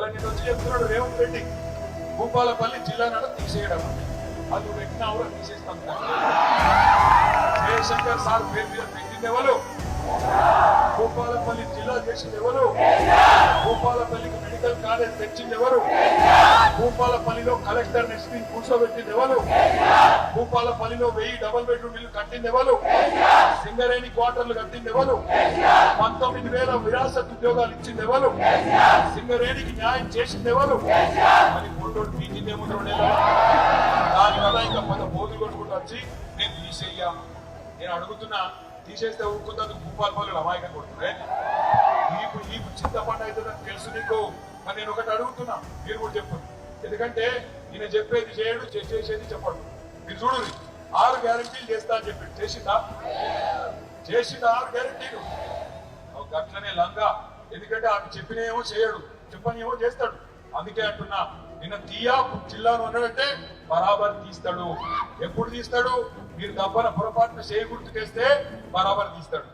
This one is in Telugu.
ఇలా నేను వచ్చి చెప్తున్నాడు రేవంత్ రెడ్డి భూపాలపల్లి జిల్లా నడ తీసేయడం అది నువ్వు పెట్టినా కూడా తీసేస్తాను. జయశంకర్ సార్ పేరు మీద పెట్టింది ఎవరు? భూపాలపల్లి జిల్లా చేసింది ఎవరు? భూపాలపల్లికి మెడికల్ కాలేజ్ తెచ్చింది ఎవరు? భూపాలపల్లిలో కలెక్టర్ ఎస్పీని కూర్చోబెట్టింది ఎవరు? భూపాలపల్లిలో 1000 డబుల్ బెడ్రూమ్ ఇల్లు కట్టింది ఎవరు? సింగరేణి క్వార్టర్లు కట్టింది ఎవరు? 19,000 విరాసత్ ఉద్యోగాలు ఇచ్చింది ఎవరు? సింగరేణికి న్యాయం చేసింది ఎవరు? మరి ఫోటోలు పీకిందేమో దానివల్ల ఇంకా 10 బోధులు కొట్టుకుంటూ వచ్చి నేను తీసేయ్యా. నేను అడుగుతున్నా, తీసేస్తే ఊరుకుందందుకు భూపాలపల్లి అమాయకం కొడుతుందే నీకు చింతపండు అవుతుందని తెలుసు నీకు. మరి నేను ఒకటి అడుగుతున్నా, మీరు కూడా చెప్పండి. ఎందుకంటే ఈయన చెప్పేది చేయడు, చేసేది చెప్పడు. మీరు చూడండి, 6 గ్యారంటీలు చేస్తా అని చెప్పి చేసిందా? 6 గ్యారంటీలు గట్లనే లంగా. ఎందుకంటే ఆమె చెప్పినేమో చేయడు, చెప్పనేమో చేస్తాడు. అందుకే అంటున్నా, నిన్న తీయా జిల్లాను అన్నాడంటే బరాబర్ తీస్తాడు. ఎప్పుడు తీస్తాడు? మీరు దబ్బన పొరపాటున చేయి గుర్తుకేస్తే బరాబర్ తీస్తాడు.